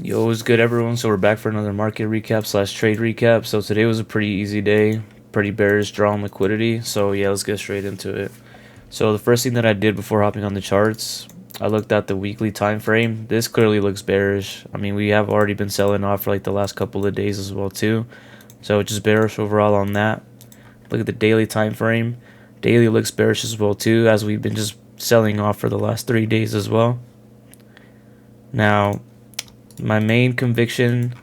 Yo, what's good, everyone? So we're back for another market recap slash trade recap. So today was a pretty easy day, pretty bearish draw on liquidity. So yeah, let's get straight into it. So the first thing that I did before hopping on the charts, I looked at the weekly time frame. This clearly looks bearish. I mean, we have already been selling off for like the last couple of days as well too. So just bearish overall on that. Look at the daily time frame. Daily looks bearish as well too, as we've been just selling off for the last 3 days as well. Now, my main conviction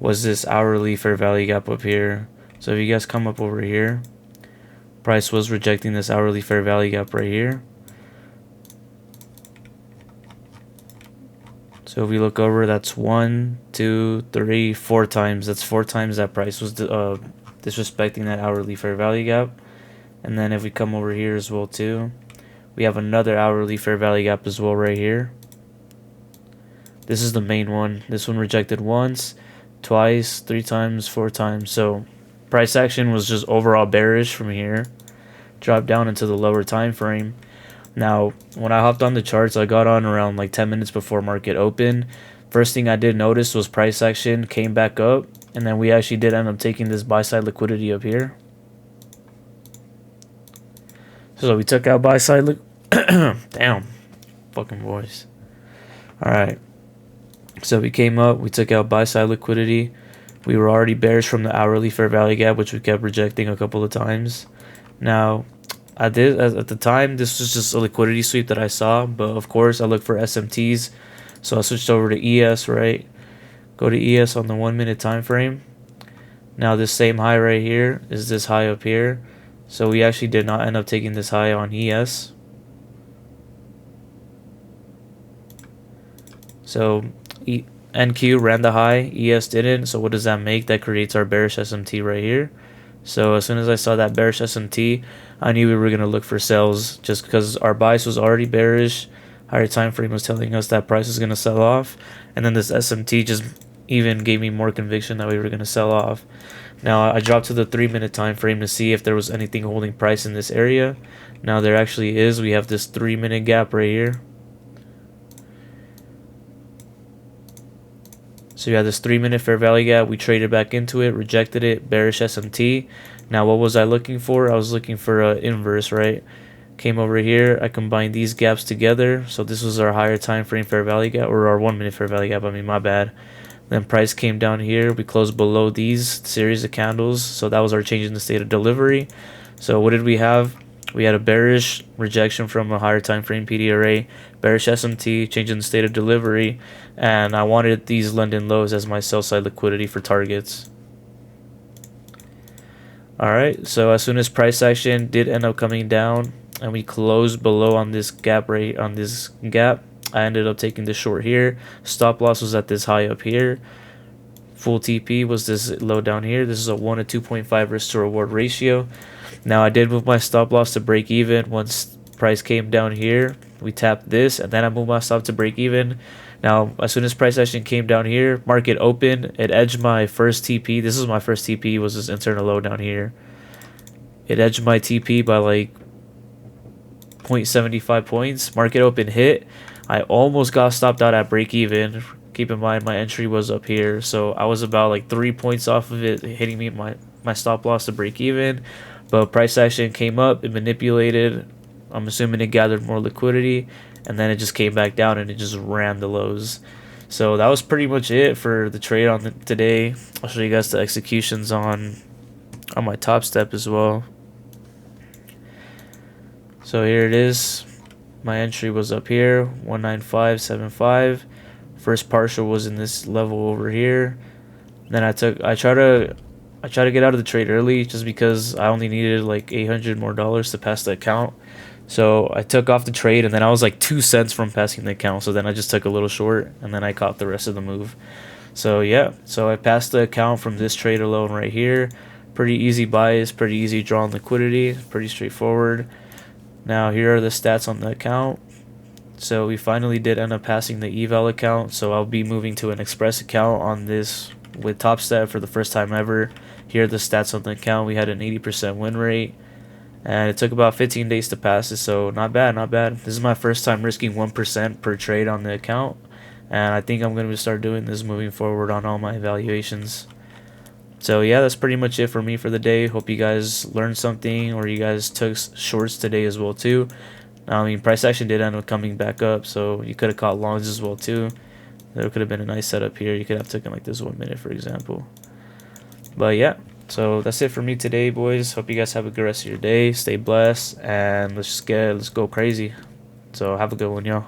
was this hourly fair value gap up here. So if you guys come up over here, price was rejecting this hourly fair value gap right here. So if we look over, that's 1, 2, 3, 4 times. That's 4 times that price was disrespecting that hourly fair value gap. And then if we come over here as well too, we have another hourly fair value gap as well right here. This is the main one. This one rejected once, twice, 3 times, 4 times. So price action was just overall bearish from here. Dropped down into the lower time frame. Now, when I hopped on the charts, I got on around like 10 minutes before market open. First thing I did notice was price action came back up, and then we actually did end up taking this buy side liquidity up here. So we took out buy side damn, fucking voice. All right. So we came up, we took out buy side liquidity. We were already bearish from the hourly fair value gap, which we kept rejecting a couple of times. Now, at the time, this was just a liquidity sweep that I saw, but of course I look for SMTs. So I switched over to ES, right? Go to ES on the 1 minute time frame. Now this same high right here is this high up here. So we actually did not end up taking this high on ES. So NQ ran the high, ES didn't. So what does that make? That creates our bearish SMT right here. So as soon as I saw that bearish SMT, I knew we were going to look for sales, just because our bias was already bearish. Higher time frame was telling us that price is going to sell off, and then this SMT just even gave me more conviction that we were going to sell off. Now I dropped to the 3 minute time frame to see if there was anything holding price in this area. Now there actually is. We have this 3 minute gap right here. So you have this 3 minute fair value gap. We traded back into it, rejected it, bearish SMT. Now what was I looking for? I was looking for an inverse, right? Came over here, I combined these gaps together. So this was our higher time frame fair value gap, or our 1 minute fair value gap, I mean, my bad. Then price came down here, we closed below these series of candles. So that was our change in the state of delivery. So what did we have? We had a bearish rejection from a higher time frame PD array, bearish SMT, change in the state of delivery, and I wanted these London lows as my sell side liquidity for targets. Alright, so as soon as price action did end up coming down and we closed below on this gap rate, on this gap, I ended up taking this short here. Stop loss was at this high up here. Full TP was this low down here. This is a 1 to 2.5 risk to reward ratio. Now I did move my stop loss to break even once price came down here. We tapped this, and then I moved my stop to break even. Now as soon as price action came down here, market opened, it edged my first TP. This is my first TP, was this internal low down here. It edged my TP by like 0.75 points. Market open hit. I almost got stopped out at break even. Keep in mind my entry was up here, so I was about like 3 points off of it hitting me my stop loss to break even. But price action came up, it manipulated. I'm assuming it gathered more liquidity, and then it just came back down and it just ran the lows. So that was pretty much it for the trade on today. I'll show you guys the executions on my top step as well. So here it is. My entry was up here, 195.75. First partial was in this level over here. Then I try to get out of the trade early, just because I only needed like $800 more to pass the account. So I took off the trade, and then I was like 2 cents from passing the account. So then I just took a little short, and then I caught the rest of the move. So yeah, so I passed the account from this trade alone right here. Pretty easy bias, pretty easy draw on liquidity, pretty straightforward. Now here are the stats on the account. So we finally did end up passing the eval account. So I'll be moving to an express account on this with Top Step for the first time ever. Here are the stats on the account. We had an 80% win rate, and it took about 15 days to pass it, so not bad, not bad. This is my first time risking 1% per trade on the account, and I think I'm going to start doing this moving forward on all my evaluations. So yeah, that's pretty much it for me for the day. Hope you guys learned something, or you guys took shorts today as well too. I mean, price action did end up coming back up, so you could have caught longs as well too. There could have been a nice setup here. You could have taken like this 1 minute, for example. But yeah, so that's it for me today, boys. Hope you guys have a good rest of your day. Stay blessed, and let's go crazy. So have a good one, y'all.